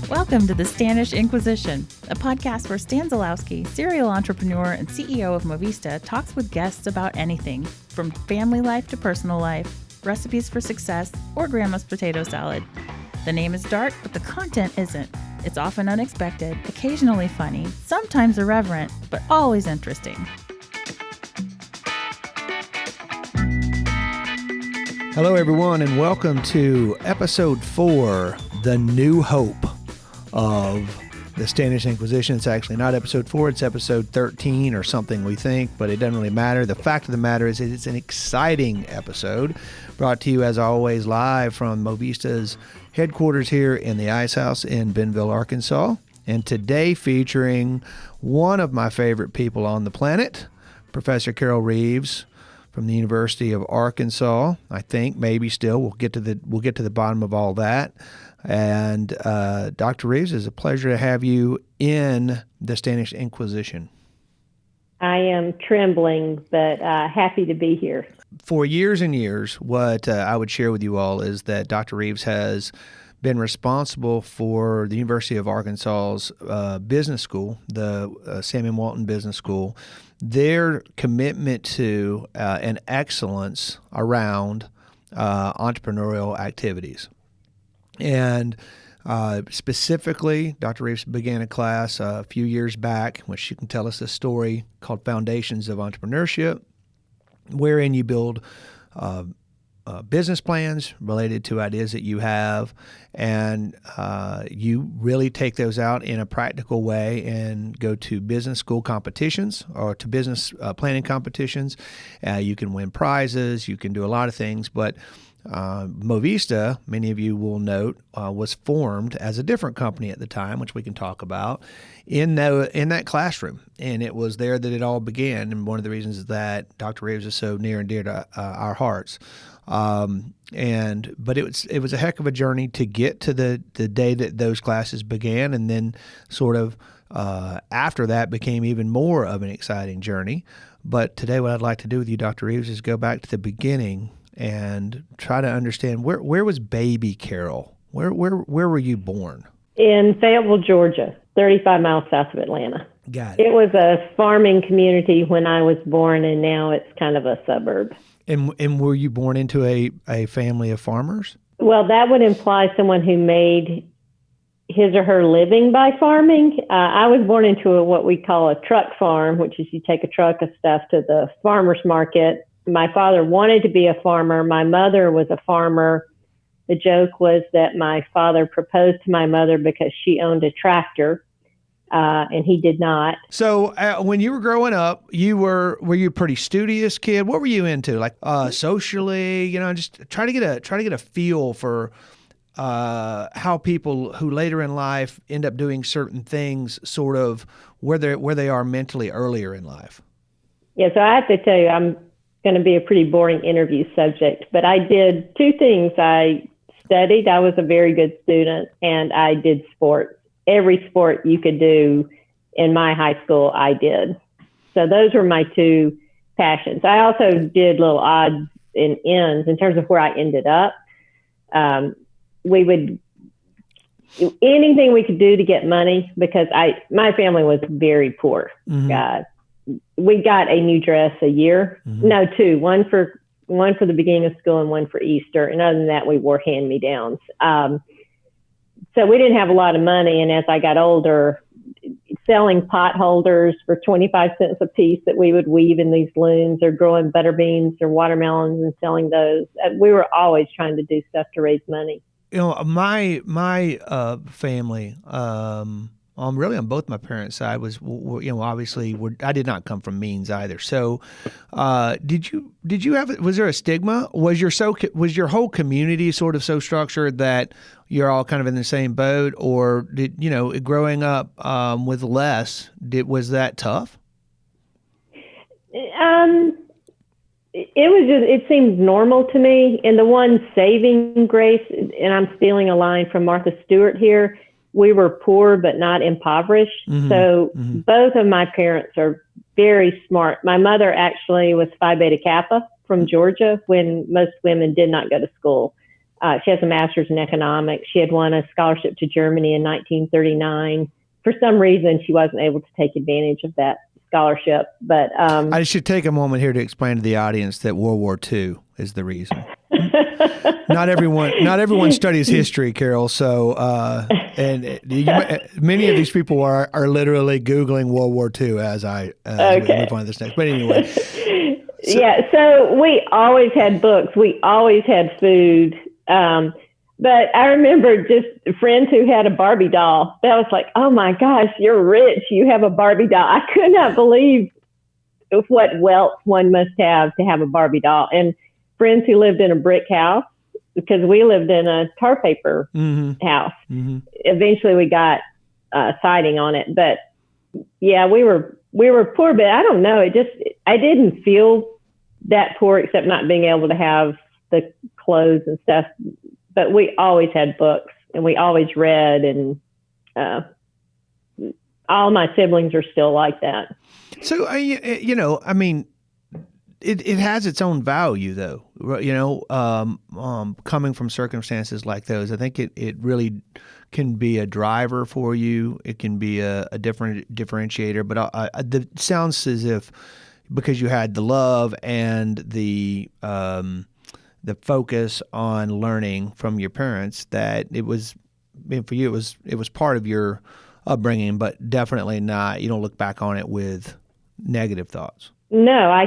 Welcome to the Stanish Inquisition, a podcast where Stan Zalowski, serial entrepreneur and CEO of Movista, talks with guests about anything from family life to personal life, recipes for success, or grandma's potato salad. The name is dark, but the content isn't. It's often unexpected, occasionally funny, sometimes irreverent, but always interesting. Hello, everyone, and welcome to episode 4, The New Hope of the Stanish Inquisition. It's actually not episode 4, it's episode 13 or something, we think, but it doesn't really matter. The fact of the matter is it's an exciting episode, brought to you, as always, live from Movista's headquarters here in the Ice House in Bentonville, Arkansas. And today featuring one of my favorite people on the planet, Professor Carol Reeves, from the University of Arkansas. I think maybe still we'll get to the bottom of all that. And Dr. Reeves, it's a pleasure to have you in the Stanish Inquisition. I am trembling, but happy to be here. For years and years, what I would share with you all is that Dr. Reeves has been responsible for the University of Arkansas's business school, the Samuel Walton Business School, their commitment to and excellence around entrepreneurial activities. And specifically, Dr. Reeves began a class a few years back, which she can tell us a story called Foundations of Entrepreneurship, wherein you build business plans related to ideas that you have, and you really take those out in a practical way and go to business school competitions or to business planning competitions. You can win prizes, you can do a lot of things, but Movista, many of you will note, was formed as a different company at the time, which we can talk about, in that classroom. And it was there that it all began. And one of the reasons is that Dr. Reeves is so near and dear to our hearts. But it was a heck of a journey to get to the day that those classes began, and then sort of after that became even more of an exciting journey. But today what I'd like to do with you, Dr. Reeves, is go back to the beginning and try to understand where was baby Carol? Where were you born? In Fayetteville, Georgia, 35 miles south of Atlanta. Got it. It was a farming community when I was born, and now it's kind of a suburb. And were you born into a family of farmers? Well, that would imply someone who made his or her living by farming. I was born into what we call a truck farm, which is you take a truck of stuff to the farmer's market. My father wanted to be a farmer. My mother was a farmer. The joke was that my father proposed to my mother because she owned a tractor, and he did not. So when you were growing up, were you a pretty studious kid? What were you into, like socially? Just try to get a feel for how people who later in life end up doing certain things, sort of where they are mentally earlier in life. Yeah, so I have to tell you, I'm going to be a pretty boring interview subject, but I did two things. I studied. I was a very good student, and I did sports. Every sport you could do in my high school, I did. So those were my two passions. I also did little odds and ends in terms of where I ended up. We would do anything we could do to get money because my family was very poor. Mm-hmm. We got a new dress a year. Mm-hmm. No, two. One for the beginning of school and one for Easter. And other than that, we wore hand-me-downs. So we didn't have a lot of money. And as I got older, selling pot holders for 25 cents a piece that we would weave in these looms, or growing butter beans or watermelons and selling those, we were always trying to do stuff to raise money. My family, really on both my parents' side obviously I did not come from means either. So, was there a stigma? Was your whole community sort of so structured that you're all kind of in the same boat, or growing up with less, was that tough? It seemed normal to me. And the one saving grace, and I'm stealing a line from Martha Stewart here, we were poor but not impoverished. Mm-hmm. So mm-hmm. Both of my parents are very smart. My mother actually was Phi Beta Kappa from Georgia when most women did not go to school. She has a master's in economics. She had won a scholarship to Germany in 1939. For some reason, she wasn't able to take advantage of that scholarship. But I should take a moment here to explain to the audience that World War II is the reason. Not everyone studies history, Carol. So, many of these people are literally Googling World War II as we move on to this next. But anyway. So we always had books. We always had food. But I remember just friends who had a Barbie doll. That was like, oh my gosh, you're rich. You have a Barbie doll. I could not believe what wealth one must have to have a Barbie doll. And friends who lived in a brick house, because we lived in a tar paper house. Mm-hmm. Eventually we got siding on it. But yeah, we were poor, but I don't know. I didn't feel that poor except not being able to have the clothes and stuff. But we always had books and we always read, and all my siblings are still like that. So, I mean, it has its own value, though. Coming from circumstances like those, I think it really can be a driver for you. It can be a different differentiator. But it sounds as if because you had the love and the focus on learning from your parents, that it was, for you, it was part of your upbringing, but definitely not. You don't look back on it with negative thoughts. No, I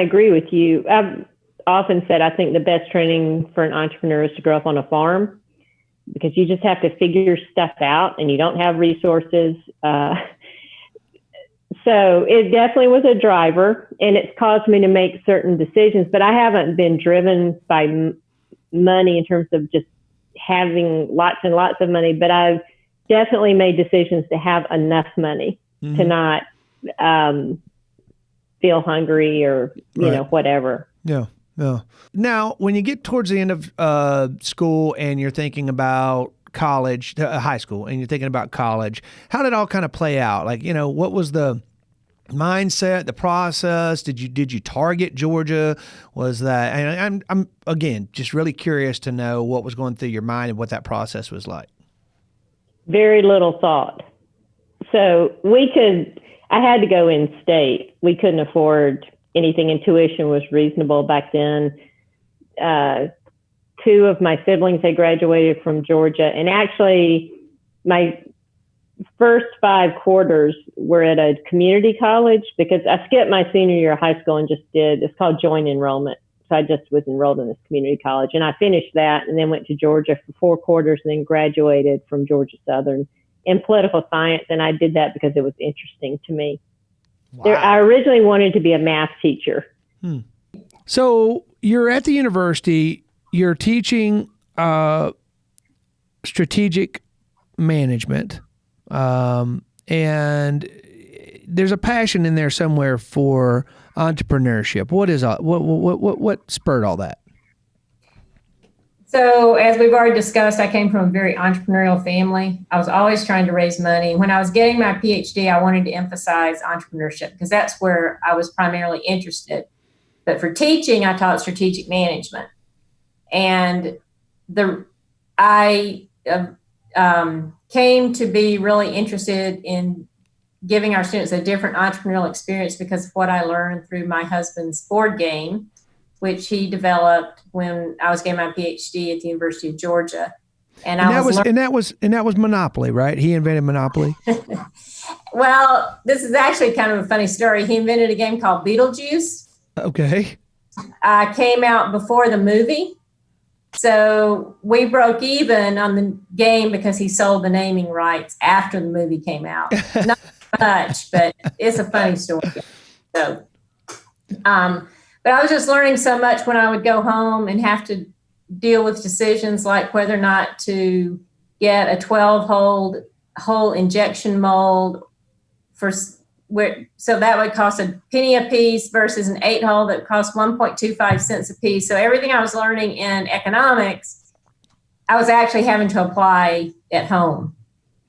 agree with you. I've often said I think the best training for an entrepreneur is to grow up on a farm, because you just have to figure stuff out and you don't have resources. So it definitely was a driver, and it's caused me to make certain decisions, but I haven't been driven by money in terms of just having lots and lots of money, but I've definitely made decisions to have enough money to not feel hungry or, you know, whatever. Yeah. Yeah. Now, when you get towards the end of school and you're thinking about college, high school, and you're thinking about college, how did it all kind of play out? Like, what was the mindset, the process? Did you target Georgia? Was that, and I'm again just really curious to know what was going through your mind and what that process was like. Very little thought. So I had to go in state. We couldn't afford anything, and tuition was reasonable back then. Two of my siblings had graduated from Georgia, and actually my first 5 quarters were at a community college, because I skipped my senior year of high school and it's called joint enrollment. So I just was enrolled in this community college, and I finished that and then went to Georgia for 4 quarters and then graduated from Georgia Southern in political science. And I did that because it was interesting to me. Wow. I originally wanted to be a math teacher. So you're at the university, you're teaching strategic management, and there's a passion in there somewhere for entrepreneurship. What spurred all that? So as we've already discussed, I came from a very entrepreneurial family. I was always trying to raise money. When I was getting my PhD, I wanted to emphasize entrepreneurship because that's where I was primarily interested. But for teaching, I taught strategic management. And I came to be really interested in giving our students a different entrepreneurial experience because of what I learned through my husband's board game, which he developed when I was getting my PhD at the University of Georgia. And that was Monopoly, right? He invented Monopoly. Well, this is actually kind of a funny story. He invented a game called Beetlejuice. Okay. Came out before the movie. So we broke even on the game because he sold the naming rights after the movie came out. Not much, but it's a funny story. So, but I was just learning so much when I would go home and have to deal with decisions like whether or not to get a 12-hole injection mold so that would cost a penny a piece versus an 8-hole that cost 1.25 cents a piece. So everything I was learning in economics, I was actually having to apply at home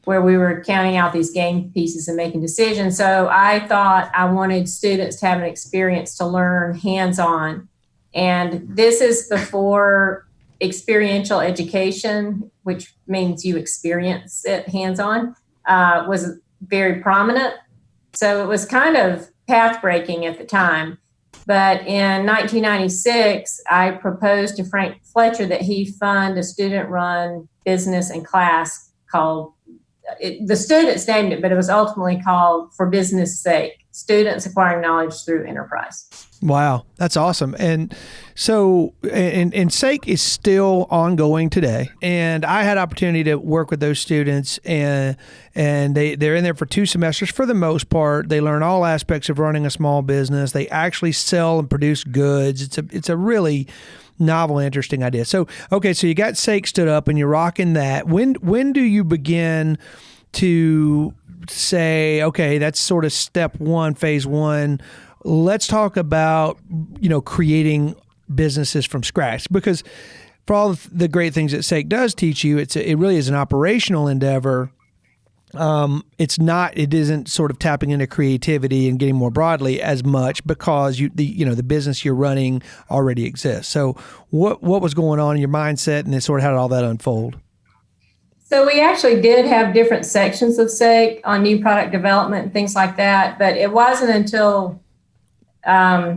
where we were counting out these game pieces and making decisions. So I thought I wanted students to have an experience to learn hands-on. And this is before experiential education, which means you experience it hands-on, was very prominent. So it was kind of path-breaking at the time. But in 1996, I proposed to Frank Fletcher that he fund a student-run business and class called, the students named it, but it was ultimately called For Business Sake, Students Acquiring Knowledge Through Enterprise. Wow, that's awesome. And so, and S.A.K.E is still ongoing today. And I had opportunity to work with those students, and they're in there for 2 semesters for the most part. They learn all aspects of running a small business. They actually sell and produce goods. It's a really novel, interesting idea. So, okay, so you got S.A.K.E stood up and you're rocking that. When do you begin to say, okay, that's sort of step one, phase one? Let's talk about, creating businesses from scratch, because for all the great things that S.A.K.E does teach you, it really is an operational endeavor. It isn't sort of tapping into creativity and getting more broadly as much, because the business you're running already exists. So what was going on in your mindset, and then sort of how did all that unfold? So we actually did have different sections of S.A.K.E on new product development and things like that, but it wasn't until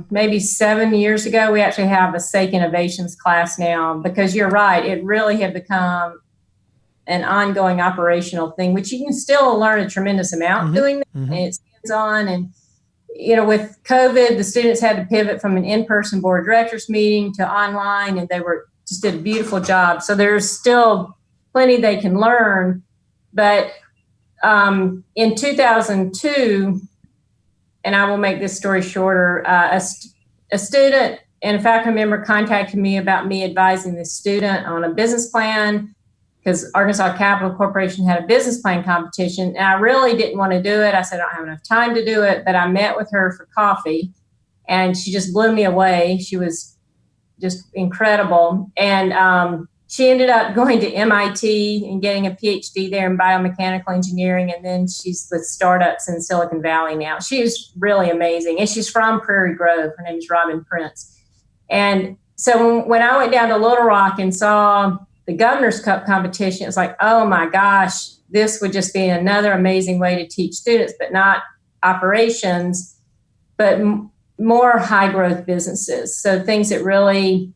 maybe 7 years ago we actually have a S.A.K.E Innovations class now, because you're right, it really had become an ongoing operational thing, which you can still learn a tremendous amount doing that. Mm-hmm. And it's hands-on. And, with COVID, the students had to pivot from an in-person board of directors meeting to online, and they just did a beautiful job. So there's still plenty they can learn. But in 2002, and I will make this story shorter, a student and a faculty member contacted me about me advising this student on a business plan, because Arkansas Capital Corporation had a business plan competition, and I really didn't want to do it. I said, I don't have enough time to do it, but I met with her for coffee, and she just blew me away. She was just incredible. And she ended up going to MIT and getting a PhD there in biomechanical engineering, and then she's with startups in Silicon Valley now. She's really amazing, and she's from Prairie Grove. Her name is Robin Prince. And so when I went down to Little Rock and saw the Governor's Cup competition, it's like, oh my gosh, this would just be another amazing way to teach students, but not operations, but more high growth businesses. So things that really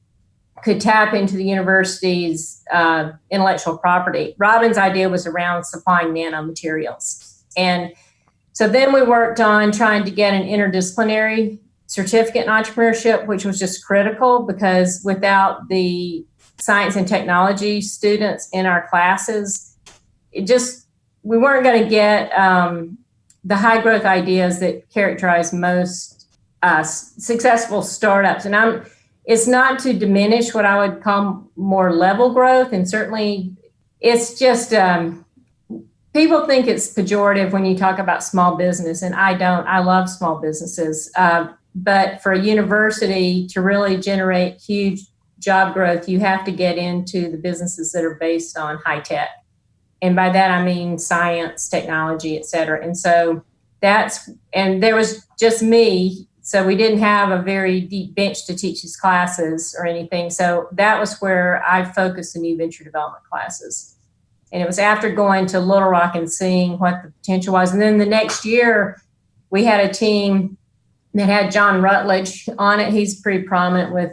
could tap into the university's intellectual property. Robin's idea was around supplying nanomaterials. And so then we worked on trying to get an interdisciplinary certificate in entrepreneurship, which was just critical, because without the science and technology students in our classes, we weren't going to get the high growth ideas that characterize most successful startups. And it's not to diminish what I would call more level growth. And certainly it's just, people think it's pejorative when you talk about small business, and I don't. I love small businesses. But for a university to really generate huge job growth, you have to get into the businesses that are based on high tech. And by that, I mean science, technology, et cetera. And so and there was just me. So we didn't have a very deep bench to teach these classes or anything. So that was where I focused the new venture development classes. And it was after going to Little Rock and seeing what the potential was. And then the next year, we had a team that had John Rutledge on it. He's pretty prominent with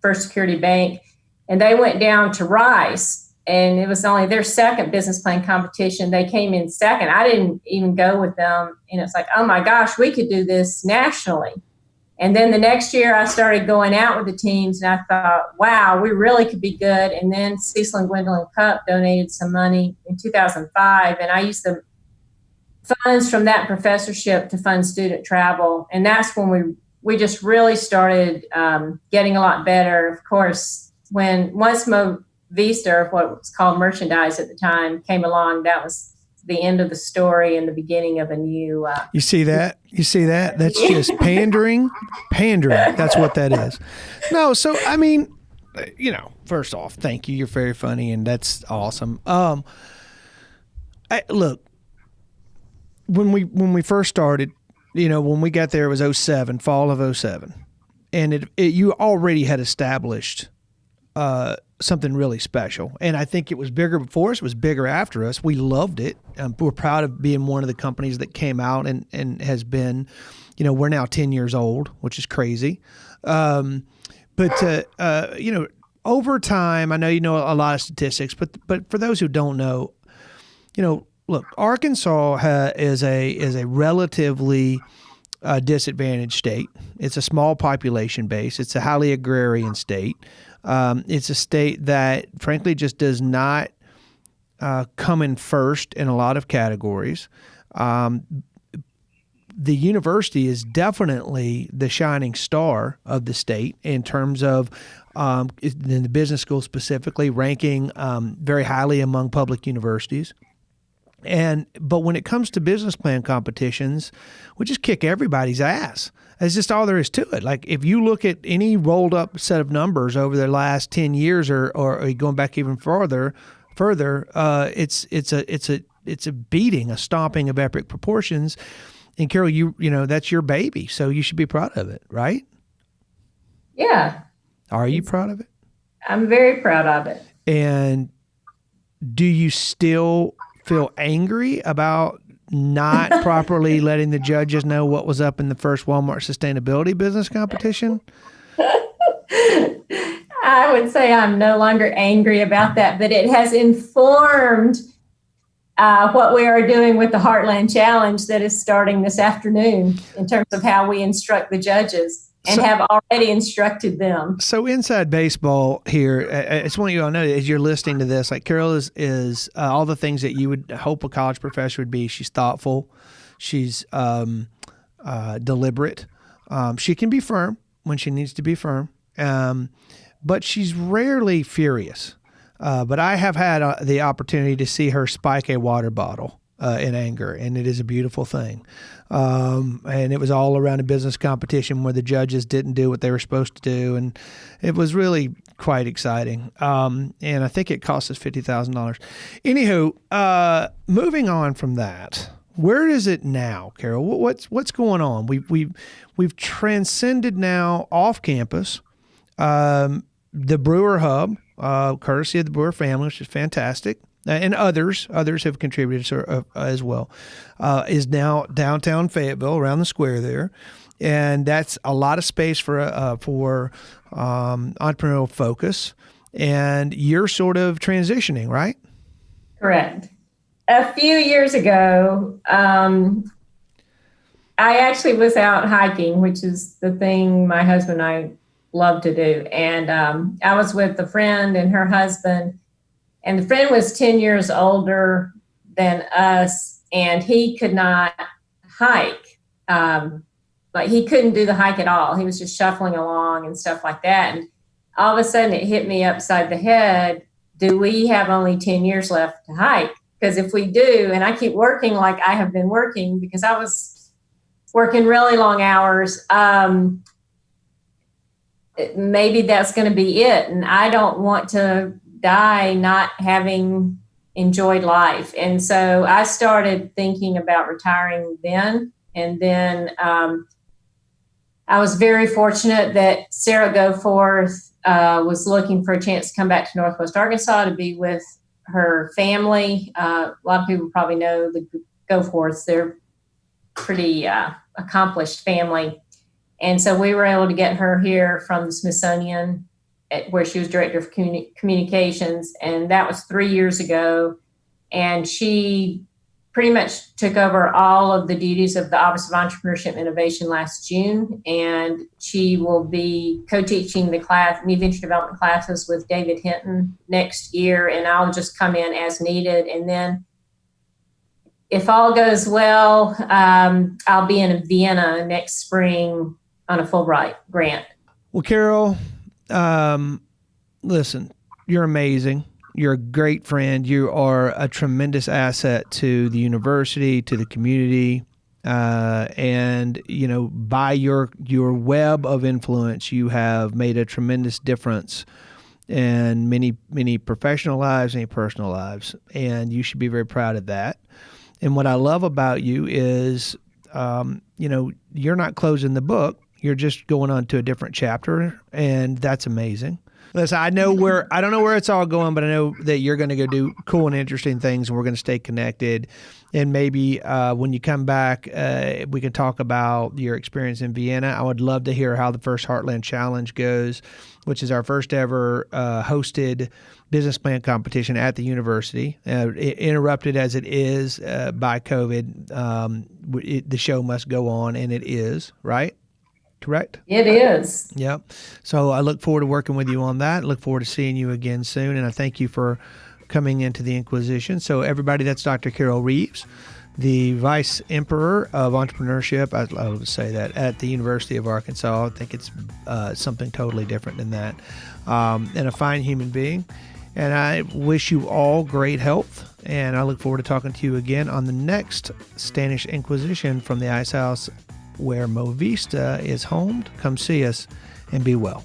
First Security Bank. And they went down to Rice, and it was only their second business plan competition. They came in second. I didn't even go with them. And it's like, oh my gosh, we could do this nationally. And then the next year I started going out with the teams, and I thought, wow, we really could be good. And then Cecil and Gwendolyn Cupp donated some money in 2005, and I used the funds from that professorship to fund student travel. And that's when we just really started getting a lot better. Of course, once Movista, or what was called merchandise at the time, came along, that was the end of the story and the beginning of a new. You see that? That's just pandering. That's what that is. No, so I mean, first off, thank you. You're very funny, and that's awesome. Look, when we first started, when we got there, it was 2007, fall of 2007, and you already had established something really special. And I think it was bigger before us, it was bigger after us. We loved it. We're proud of being one of the companies that came out and has been, we're now 10 years old, which is crazy. But over time, I know you know a lot of statistics, but for those who don't know, look, Arkansas is a relatively disadvantaged state. It's a small population base. It's a highly agrarian state. It's a state that, frankly, just does not come in first in a lot of categories. The university is definitely the shining star of the state in terms of, in the business school specifically, ranking very highly among public universities. But when it comes to business plan competitions, we just kick everybody's ass. That's just all there is to it. Like if you look at any rolled up set of numbers over the last 10 years or going back even further, it's a beating, a stomping of epic proportions. And Carol, you know that's your baby, so you should be proud of it, right? Yeah. Are you proud of it? I'm very proud of it. And do you still feel angry about not properly letting the judges know what was up in the first Walmart sustainability business competition? I would say I'm no longer angry about that, but it has informed what we are doing with the Heartland Challenge that is starting this afternoon in terms of how we instruct the judges and have already instructed them. So inside baseball here, I just want you all to know as you're listening to this, like Carol is all the things that you would hope a college professor would be. She's thoughtful. She's deliberate. She can be firm when she needs to be firm, but she's rarely furious. But I have had the opportunity to see her spike a water bottle in anger, and it is a beautiful thing. And it was all around a business competition where the judges didn't do what they were supposed to do, and it was really quite exciting. And I think it cost us $50,000. Anywho, moving on from that, where is it now, Carol? What's going on? We've transcended now off campus. The Brewer Hub, courtesy of the Brewer family, which is fantastic, and others have contributed as well, is now downtown Fayetteville, around the square there, and that's a lot of space for entrepreneurial focus. And you're sort of transitioning, right? Correct. A few years ago, I actually was out hiking, which is the thing my husband and I love to do. And I was with a friend and her husband, and the friend was 10 years older than us, and he could not hike. Like he couldn't do the hike at all. He was just shuffling along and stuff like that. And all of a sudden it hit me upside the head. Do we have only 10 years left to hike? Because if we do, and I keep working like I have been working, because I was working really long hours, maybe that's going to be it. And I don't want to die not having enjoyed life. And so I started thinking about retiring then. And then I was very fortunate that Sarah Goforth was looking for a chance to come back to Northwest Arkansas to be with her family. A lot of people probably know the Goforths. They're pretty accomplished family. And so we were able to get her here from the Smithsonian, where she was director of communications. And that was 3 years ago. And she pretty much took over all of the duties of the Office of Entrepreneurship and Innovation last June. And she will be co-teaching the new venture development classes with David Hinton next year. And I'll just come in as needed. And then if all goes well, I'll be in Vienna next spring on a Fulbright grant. Well, Carol, listen, you're amazing. You're a great friend. You are a tremendous asset to the university, to the community, and by your web of influence, you have made a tremendous difference in many professional lives, many personal lives, and you should be very proud of that. And what I love about you is, you're not closing the book. You're just going on to a different chapter, and that's amazing. Listen, I don't know where it's all going, but I know that you're going to go do cool and interesting things, and we're going to stay connected. And maybe when you come back, we can talk about your experience in Vienna. I would love to hear how the first Heartland Challenge goes, which is our first ever hosted business plan competition at the university. Interrupted as it is by COVID, the show must go on, and it is, right? Correct? It is. Yep. So I look forward to working with you on that. Look forward to seeing you again soon. And I thank you for coming into the Inquisition. So everybody, that's Dr. Carol Reeves, the Vice Emperor of Entrepreneurship. I would say that at the University of Arkansas. I think it's something totally different than that. And a fine human being. And I wish you all great health. And I look forward to talking to you again on the next Stanish Inquisition from the Ice House, where Movista is homed. Come see us and be well.